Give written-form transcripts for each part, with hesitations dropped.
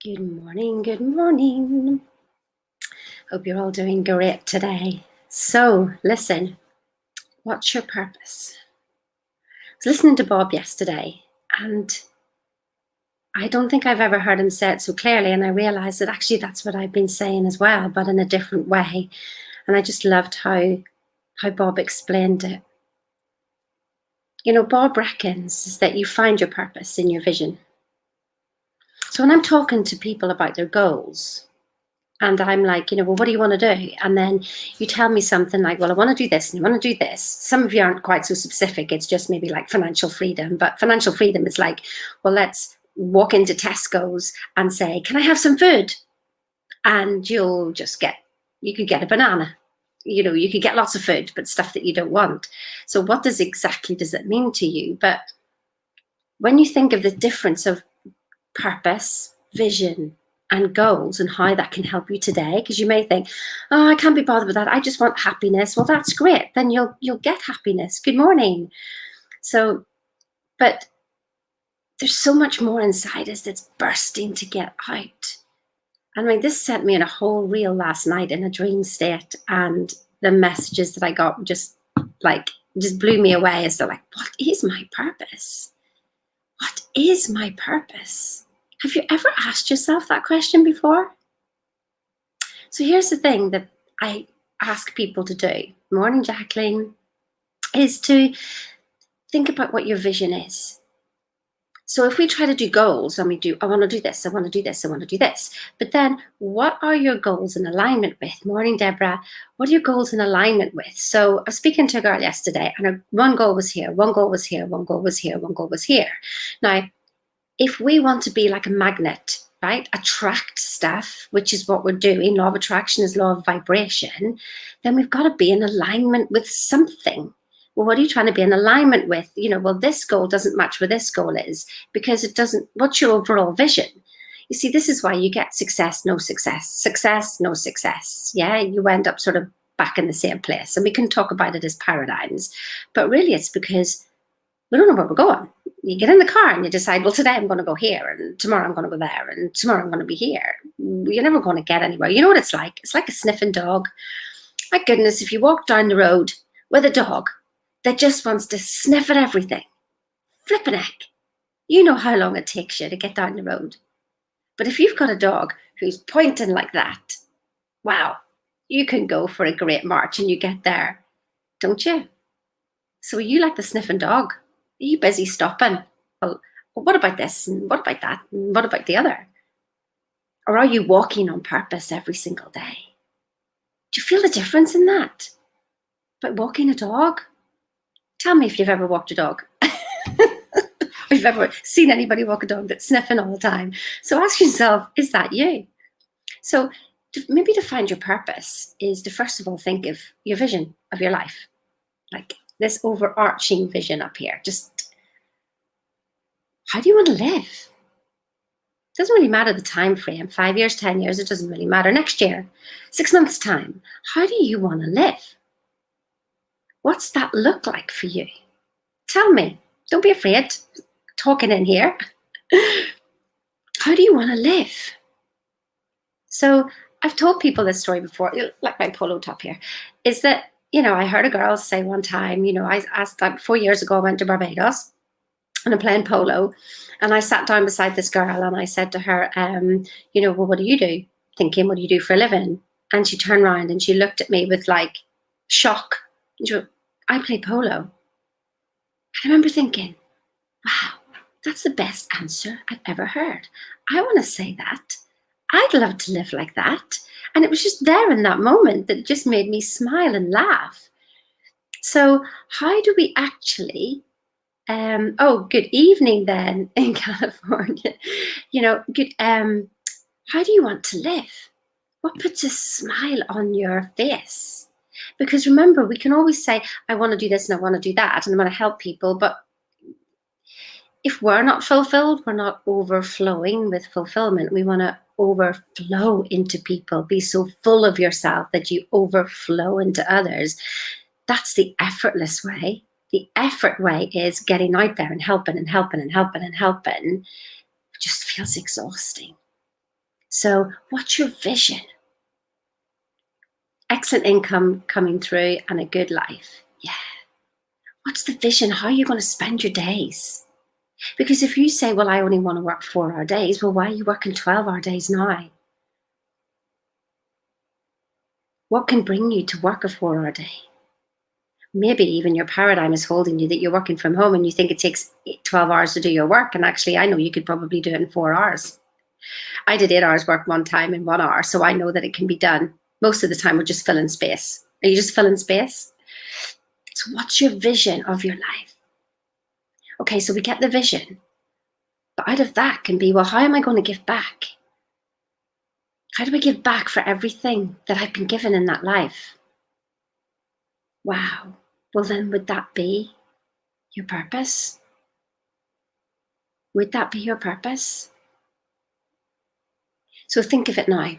Good morning, good morning. Hope you're all doing great today. So, listen, what's your purpose? I was listening to Bob yesterday, and I don't think I've ever heard him say it so clearly. And I realized that actually that's what I've been saying as well, but in a different way. And I just loved how Bob explained it. You know, Bob reckons is that you find your purpose in your vision. So when I'm talking to people about their goals, and I'm like, well, what do you want to do? And then you tell me something like, well, I want to do this and you want to do this. Some of you aren't quite so specific. It's just maybe like financial freedom. But financial freedom is like, well, let's walk into Tesco's and say, can I have some food? And you could get a banana. You could get lots of food, but stuff that you don't want. So what does that mean to you? But when you think of the difference of purpose, vision, and goals and how that can help you today, because you may think, oh, I can't be bothered with that, I just want happiness. Well, that's great, then you'll get happiness. Good morning. So, but there's so much more inside us that's bursting to get out. And this sent me in a whole reel last night in a dream state, and the messages that I got just blew me away as to what is my purpose? What is my purpose? Have you ever asked yourself that question before? So here's the thing that I ask people to do. Morning, Jacqueline, is to think about what your vision is. So if we try to do goals and I want to do this, I want to do this, I want to do this. But then what are your goals in alignment with? Morning, Deborah. What are your goals in alignment with? So I was speaking to a girl yesterday, and one goal was here, one goal was here, one goal was here, one goal was here. Now, if we want to be like a magnet, right, attract stuff, which is what we're doing, law of attraction is law of vibration, then we've got to be in alignment with something. Well, what are you trying to be in alignment with? Well, this goal doesn't match where this goal is because it doesn't. What's your overall vision? You see, this is why you get success, no success, success, no success. Yeah, you end up sort of back in the same place. And we can talk about it as paradigms, but really it's because we don't know where we're going. You get in the car and you decide, well, today I'm going to go here, and tomorrow I'm going to go there, and tomorrow I'm going to be here. You're never going to get anywhere. You know what it's like? It's like a sniffing dog. My goodness, if you walk down the road with a dog that just wants to sniff at everything, flipping heck, you know how long it takes you to get down the road. But if you've got a dog who's pointing like that, wow, you can go for a great march and you get there, don't you? So are you like the sniffing dog? Are you busy stopping? Well, what about this? And what about that? And what about the other? Or are you walking on purpose every single day? Do you feel the difference in that? But walking a dog? Tell me if you've ever walked a dog. If you've ever seen anybody walk a dog that's sniffing all the time. So ask yourself, is that you? So maybe to find your purpose is to first of all think of your vision of your life. Like this overarching vision up here. Just how do you want to live? It doesn't really matter the time frame, 5 years, 10 years, it doesn't really matter. Next year, 6 months' time, how do you want to live? What's that look like for you? Tell me. Don't be afraid. Talking in here. How do you want to live? So I've told people this story before, like my polo top here, is that, I heard a girl say one time, I asked, 4 years ago, I went to Barbados and I'm playing polo, and I sat down beside this girl and I said to her, well, what do you do? Thinking, what do you do for a living? And she turned around and she looked at me with shock. And she went, I play polo. I remember thinking, wow, that's the best answer I've ever heard. I want to say that. I'd love to live like that. And it was just there in that moment that it just made me smile and laugh. So how do we actually, good evening then in California. How do you want to live? What puts a smile on your face? Because remember, we can always say, I want to do this and I want to do that and I want to help people. But if we're not fulfilled, we're not overflowing with fulfillment. We want to overflow into people. Be so full of yourself that you overflow into others. That's the effortless way. The effort way is getting out there and helping and helping and helping and helping. It just feels exhausting. So what's your vision? Excellent income coming through and a good life. Yeah. What's the vision? How are you going to spend your days? Because if you say, well, I only want to work 4-hour days, well, why are you working 12-hour days now? What can bring you to work a 4-hour day? Maybe even your paradigm is holding you that you're working from home and you think it takes 12 hours to do your work. And actually, I know you could probably do it in 4 hours. I did 8 hours work one time in 1 hour, so I know that it can be done. Most of the time, we're just filling space. Are you just filling space? So what's your vision of your life? Okay, so we get the vision. But out of that can be, well, how am I going to give back? How do I give back for everything that I've been given in that life? Wow. Well, then would that be your purpose? Would that be your purpose? So think of it now.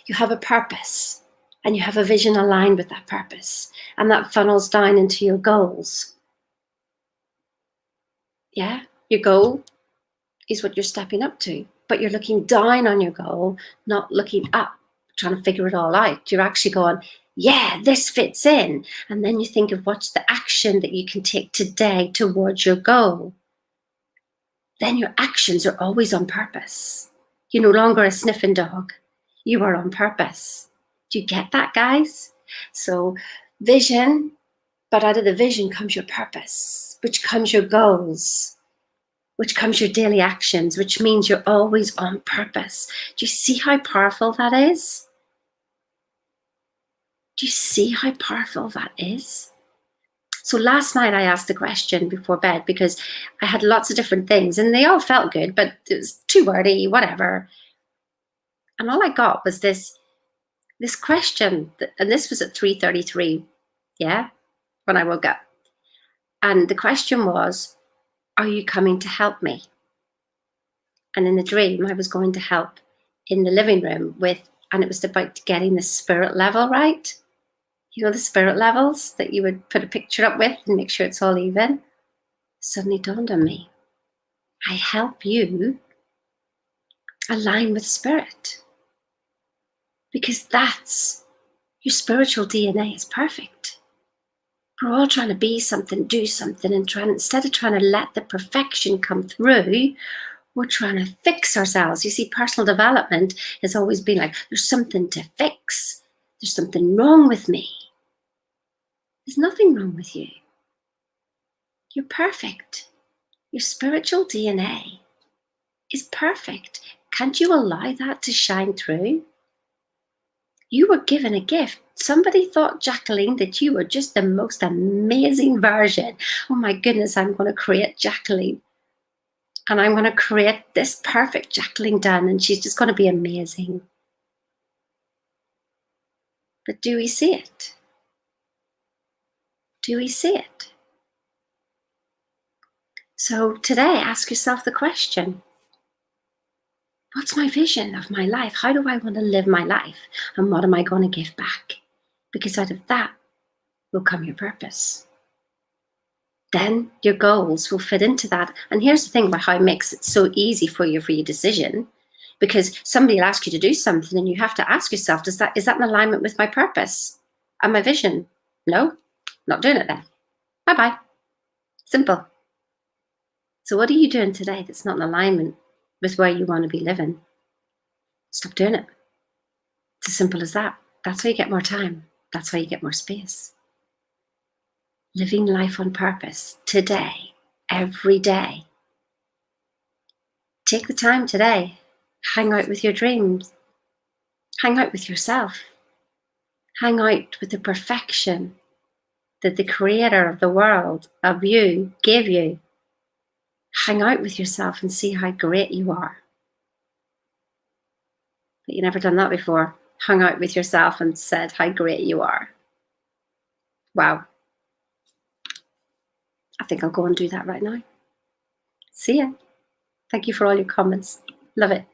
You have a purpose and you have a vision aligned with that purpose, and that funnels down into your goals. Yeah, your goal is what you're stepping up to, but you're looking down on your goal, not looking up, trying to figure it all out. You're actually going, yeah, this fits in. And then you think of what's the action that you can take today towards your goal. Then your actions are always on purpose. You're no longer a sniffing dog. You are on purpose. Do you get that, guys? So vision, but out of the vision comes your purpose, which comes your goals, which comes your daily actions, which means you're always on purpose. Do you see how powerful that is? Do you see how powerful that is? So last night I asked the question before bed because I had lots of different things and they all felt good, but it was too wordy, whatever. And all I got was this question, and this was at 3:33, yeah, when I woke up. And the question was, are you coming to help me? And in the dream, I was going to help in the living room with, and it was about getting the spirit level right. You know, the spirit levels that you would put a picture up with and make sure it's all even. Suddenly dawned on me, I help you align with spirit, because that's your spiritual DNA is perfect. We're all trying to be something, do something, and instead of trying to let the perfection come through, we're trying to fix ourselves. You see, personal development has always been like, there's something to fix. There's something wrong with me. There's nothing wrong with you. You're perfect. Your spiritual DNA is perfect. Can't you allow that to shine through? You were given a gift. Somebody thought, Jacqueline, that you were just the most amazing version. Oh my goodness, I'm going to create Jacqueline. And I'm going to create this perfect Jacqueline Dunn, and she's just going to be amazing. But do we see it? Do we see it? So today, ask yourself the question, what's my vision of my life? How do I want to live my life? And what am I going to give back? Because out of that will come your purpose. Then your goals will fit into that. And here's the thing about how it makes it so easy for your decision, because somebody will ask you to do something and you have to ask yourself, is that in alignment with my purpose and my vision? No, not doing it then. Bye-bye. Simple. So what are you doing today that's not in alignment with where you want to be living? Stop doing it. It's as simple as that. That's how you get more time. That's how you get more space. Living life on purpose today, every day. Take the time today. Hang out with your dreams. Hang out with yourself. Hang out with the perfection that the creator of the world, of you, gave you. Hang out with yourself and see how great you are. But you've never done that before. Hung out with yourself and said how great you are. Wow. I think I'll go and do that right now. See ya. Thank you for all your comments. Love it.